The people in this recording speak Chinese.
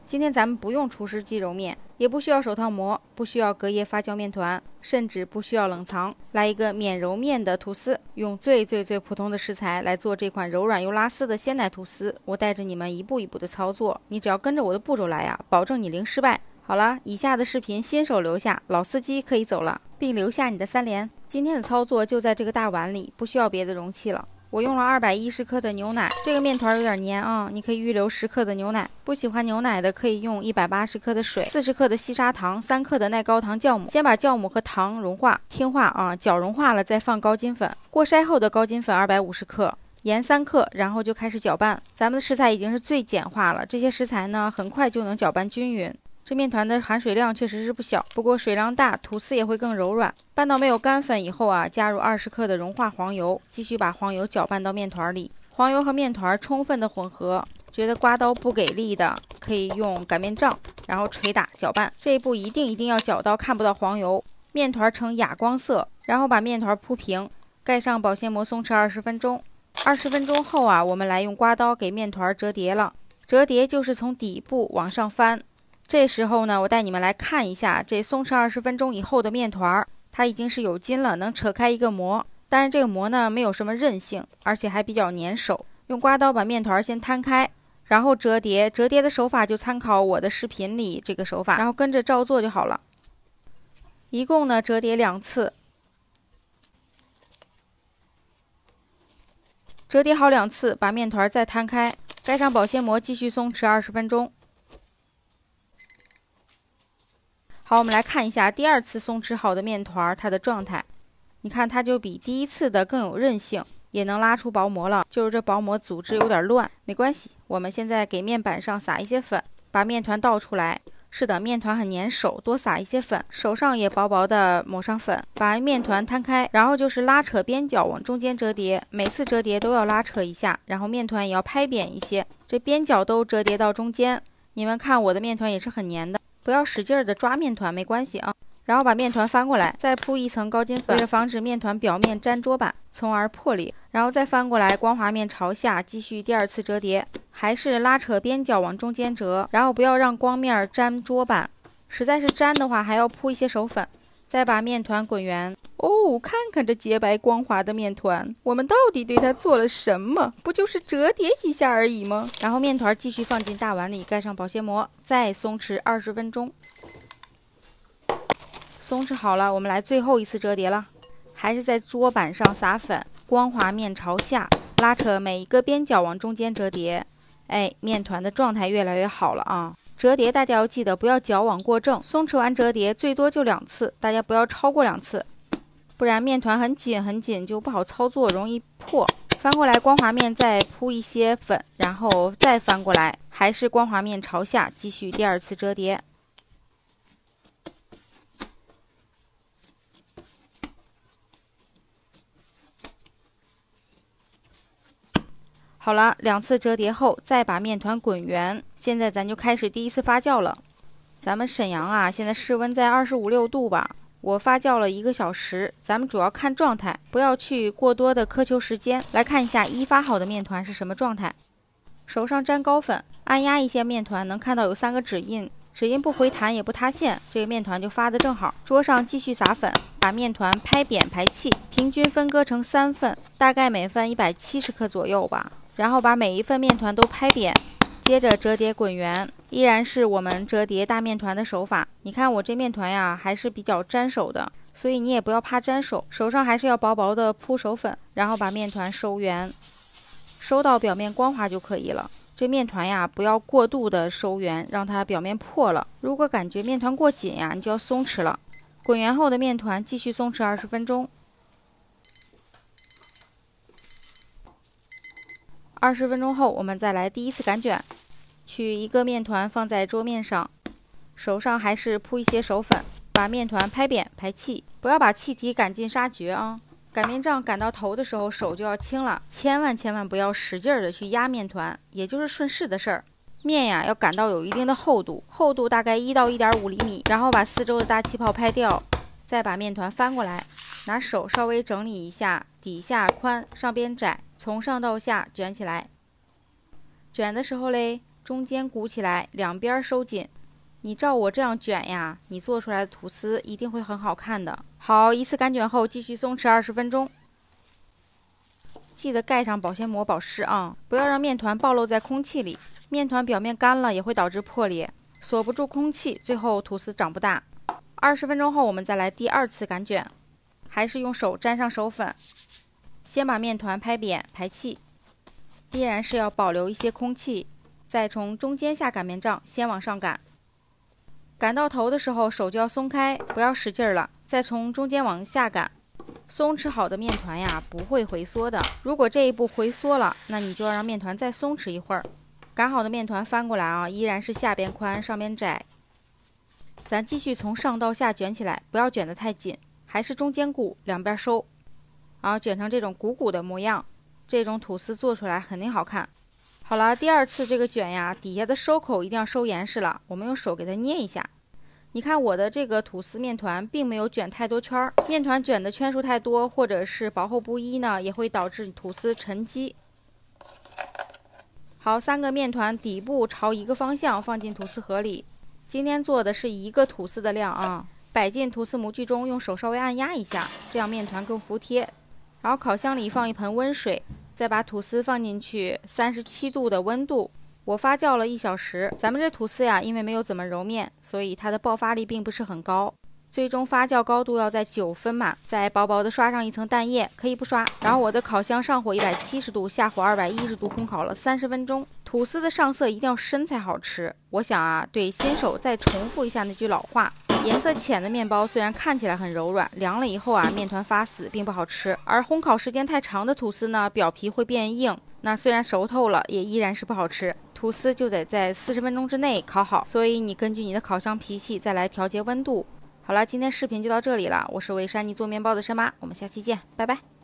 今天咱们不用除湿机揉面，也不需要手套膜，不需要隔夜发酵面团，甚至不需要冷藏。来一个免揉面的吐司，用最普通的食材来做这款柔软又拉丝的鲜奶吐司。我带着你们一步一步的操作，你只要跟着我的步骤来呀，保证你零失败。好了，以下的视频新手留下，老司机可以走了，并留下你的3连。今天的操作就在这个大碗里，不需要别的容器了。我用了210克的牛奶，这个面团有点黏啊，你可以预留10克的牛奶。不喜欢牛奶的可以用180克的水、40克的细砂糖、3克的耐高糖酵母。先把酵母和糖融化，听话啊，搅融化了再放高筋粉，过筛后的高筋粉250克。盐3克，然后就开始搅拌。咱们的食材已经是最简化了，这些食材呢很快就能搅拌均匀。这面团的含水量确实是不小，不过水量大，吐司也会更柔软。拌到没有干粉以后啊，加入20克的融化黄油，继续把黄油搅拌到面团里。黄油和面团充分的混合，觉得刮刀不给力的，可以用擀面杖，然后捶打搅拌。这一步一定要搅到看不到黄油，面团呈哑光色，然后把面团铺平，盖上保鲜膜松弛20分钟。20分钟后啊，我们来用刮刀给面团折叠了。折叠就是从底部往上翻。这时候呢，我带你们来看一下这松弛20分钟以后的面团，它已经是有筋了，能扯开一个膜。但是这个膜呢，没有什么韧性，而且还比较粘手。用刮刀把面团先摊开，然后折叠。折叠的手法就参考我的视频里这个手法，然后跟着照做就好了。一共呢折叠2次。折叠好2次，把面团再摊开，盖上保鲜膜，继续松弛20分钟。好，我们来看一下第2次松弛好的面团它的状态。你看它就比第1次的更有韧性，也能拉出薄膜了。就是这薄膜组织有点乱，没关系。我们现在给面板上撒一些粉，把面团倒出来。是的，面团很粘手，多撒一些粉，手上也薄薄的抹上粉，把面团摊开，然后就是拉扯边角往中间折叠，每次折叠都要拉扯一下，然后面团也要拍扁一些，这边角都折叠到中间。你们看我的面团也是很粘的，不要使劲的抓面团，没关系啊。然后把面团翻过来，再铺一层高筋粉，为了防止面团表面粘桌板，从而破裂。然后再翻过来，光滑面朝下，继续第2次折叠，还是拉扯边角往中间折，然后不要让光面粘桌板，实在是粘的话还要铺一些手粉。再把面团滚圆。哦，看看这洁白光滑的面团，我们到底对它做了什么？不就是折叠几下而已吗？然后面团继续放进大碗里，盖上保鲜膜，再松弛20分钟。松弛好了，我们来最后一次折叠了，还是在桌板上撒粉，光滑面朝下，拉扯每一个边角往中间折叠。哎，面团的状态越来越好了啊！折叠大家要记得不要矫枉过正，松弛完折叠最多就2次，大家不要超过2次，不然面团很紧就不好操作，容易破。翻过来光滑面再铺一些粉，然后再翻过来，还是光滑面朝下，继续第2次折叠。好了，2次折叠后，再把面团滚圆。现在咱就开始第1次发酵了。咱们沈阳啊，现在室温在25、6度吧。我发酵了1个小时，咱们主要看状态，不要去过多的苛求时间。来看一下1发好的面团是什么状态。手上沾高粉，按压一些面团，能看到有3个指印，指印不回弹也不塌陷，这个面团就发的正好。桌上继续撒粉，把面团拍扁排气，平均分割成3份，大概每份170克左右吧。然后把每一份面团都拍扁，接着折叠滚圆，依然是我们折叠大面团的手法。你看我这面团呀，还是比较粘手的，所以你也不要怕粘手，手上还是要薄薄的铺手粉，然后把面团收圆，收到表面光滑就可以了。这面团呀，不要过度的收圆，让它表面破了。如果感觉面团过紧呀，你就要松弛了。滚圆后的面团继续松弛20分钟。20分钟后，我们再来第1次擀卷。取一个面团放在桌面上，手上还是铺一些手粉，把面团拍扁排气，不要把气体擀进杀绝啊！擀面杖擀到头的时候手就要轻了，千万不要使劲的去压面团，也就是顺势的事儿。面呀要擀到有一定的厚度，厚度大概1到1.5厘米，然后把四周的大气泡拍掉，再把面团翻过来，拿手稍微整理一下，底下宽，上边窄，从上到下卷起来。卷的时候嘞，中间鼓起来，两边收紧。你照我这样卷呀，你做出来的吐司一定会很好看的。好，一次擀卷后继续松弛20分钟。记得盖上保鲜膜保湿啊，不要让面团暴露在空气里。面团表面干了也会导致破裂，锁不住空气，最后吐司长不大。20分钟后我们再来第2次擀卷，还是用手沾上手粉，先把面团拍扁排气，依然是要保留一些空气，再从中间下擀面杖先往上擀。擀到头的时候手就要松开，不要使劲了，再从中间往下擀。松弛好的面团呀，不会回缩的。如果这一步回缩了，那你就要让面团再松弛一会儿。擀好的面团翻过来啊，依然是下边宽，上边窄。咱继续从上到下卷起来，不要卷得太紧，还是中间鼓，两边收，然后卷成这种鼓鼓的模样。这种吐司做出来肯定好看。好了，第2次这个卷呀，底下的收口一定要收严实了，我们用手给它捏一下。你看我的这个吐司面团并没有卷太多圈儿，面团卷的圈数太多，或者是薄厚不一呢，也会导致吐司沉积。好，3个面团底部朝一个方向放进吐司盒里。今天做的是1个吐司的量啊，摆进吐司模具中，用手稍微按压一下，这样面团更服帖。然后烤箱里放一盆温水，再把吐司放进去，37度的温度。我发酵了1小时，咱们这吐司呀，因为没有怎么揉面，所以它的爆发力并不是很高。最终发酵高度要在9分满，再薄薄的刷上一层蛋液，可以不刷。然后我的烤箱上火170度，下火210度烘烤了30分钟。吐司的上色一定要深才好吃。我想啊，对新手再重复一下那句老话：颜色浅的面包虽然看起来很柔软，凉了以后啊，面团发死，并不好吃。而烘烤时间太长的吐司呢，表皮会变硬，那虽然熟透了，也依然是不好吃。吐司就得在40分钟之内烤好，所以你根据你的烤箱脾气再来调节温度。好了，今天视频就到这里了，我是为珊妮做面包的珊妈，我们下期见，拜拜。